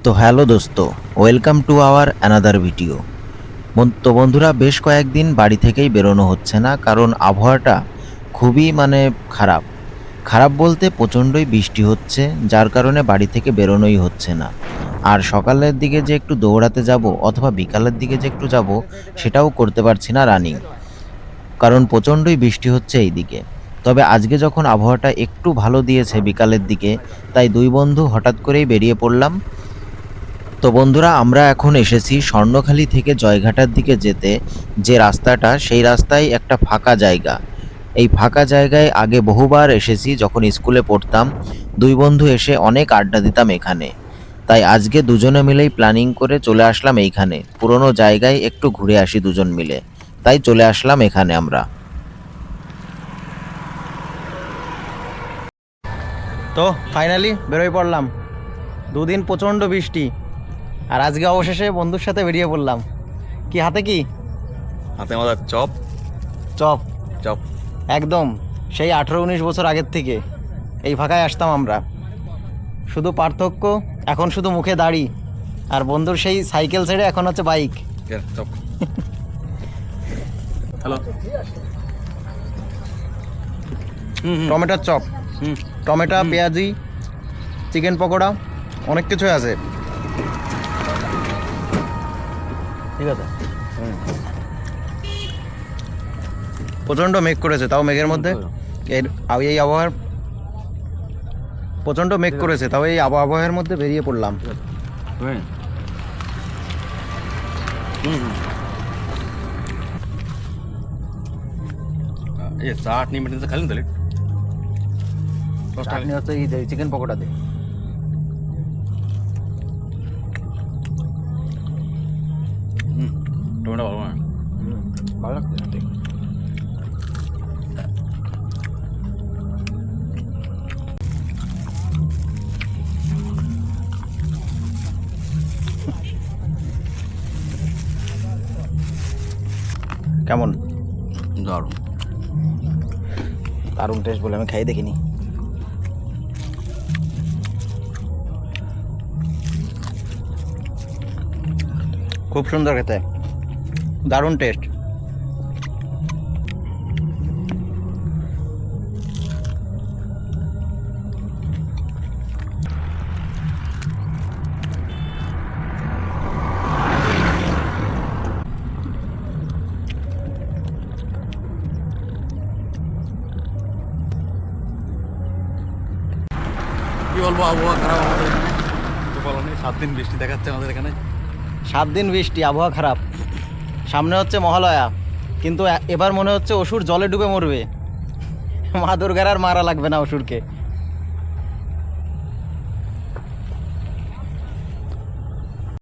তো হ্যালো দোস্ত, welcome to our another video. তো বন্ধুরা, বেশ কয়েকদিন বাড়ি থেকেই বেরোনো হচ্ছে না, কারণ আবহাওয়াটা খুবই খারাপ। খারাপ বলতে প্রচণ্ডই বৃষ্টি হচ্ছে, যার কারণে বাড়ি থেকে বেরোনোই হচ্ছে না। আর সকালের দিকে যে একটু দৌড়াতে যাব অথবা বিকালের দিকে যে একটু যাব, সেটাও করতে পারছি না রানিং, কারণ প্রচণ্ডই বৃষ্টি হচ্ছে এই দিকে। তবে আজকে যখন আবহাওয়াটা একটু ভালো দিয়েছে বিকালের দিকে, তাই দুই বন্ধু হঠাৎ করেই বেরিয়ে পড়লাম। তো বন্ধুরা, আমরা এখন এসেছি স্বর্ণখালি থেকে জয়ঘাটার দিকে যেতে যে রাস্তাটা, সেই রাস্তায় একটা ফাঁকা জায়গা। এই ফাঁকা জায়গায় আগে বহুবার এসেছি যখন স্কুলে পড়তাম। দুই বন্ধু এসে অনেক আড্ডা দিতাম এখানে। তাই আজকে দুজনে মিলেই প্ল্যানিং করে চলে আসলাম এইখানে, পুরনো জায়গায় একটু ঘুরে আসি দুজন মিলে। তাই চলে আসলাম এখানে আমরা। তো ফাইনালি বেরোয় পড়লাম। দুদিন প্রচণ্ড বৃষ্টি, আর আজকে অবশেষে বন্ধুর সাথে বেরিয়ে পড়লাম। কি হাতে, কি হাতে আমাদের চপ চপ? চপ একদম সেই 18-19 বছর আগের থেকে এই ফাঁকায় আসতাম আমরা। শুধু পার্থক্য, এখন শুধু মুখে দাড়ি, আর বন্ধুর সেই সাইকেল ছেড়ে এখন হচ্ছে বাইক। চপ হ্যালো টমেটোর চপ, টমেটো, পেঁয়াজি, চিকেন পকোড়া, অনেক কিছুই আছে। ঠিক আছে। প্রচণ্ড মেঘ করেছে, তাও মেঘের মধ্যে এই আবহাওয়ার প্রচণ্ড মেঘ করেছে, তাও এই আবহাওয়ার মধ্যে বেরিয়ে পড়লাম। ये चाटनी मिटने से खाली ना চাটনি হচ্ছে এই চিকেন পকোড়া দিয়ে। टोमेटो भालो ना ভালো লাগছে। কেমন? দারুণ দারুণ টেস্ট বলে আমি খাই দেখিনি। খুব সুন্দর খেতে, দারুণ টেস্ট। কি বলবো, আবহাওয়া খারাপ আমাদের এখানে। তো বলো নি 7 দিন বৃষ্টি দেখাচ্ছে আমাদের এখানে। 7 দিন বৃষ্টি, আবহাওয়া খারাপ। সামনে হচ্ছে মহালয়া, কিন্তু এবার মনে হচ্ছে অসুর জলে ডুবে মরবে। মা দুর্গার আর মারা লাগবে না অসুরকে।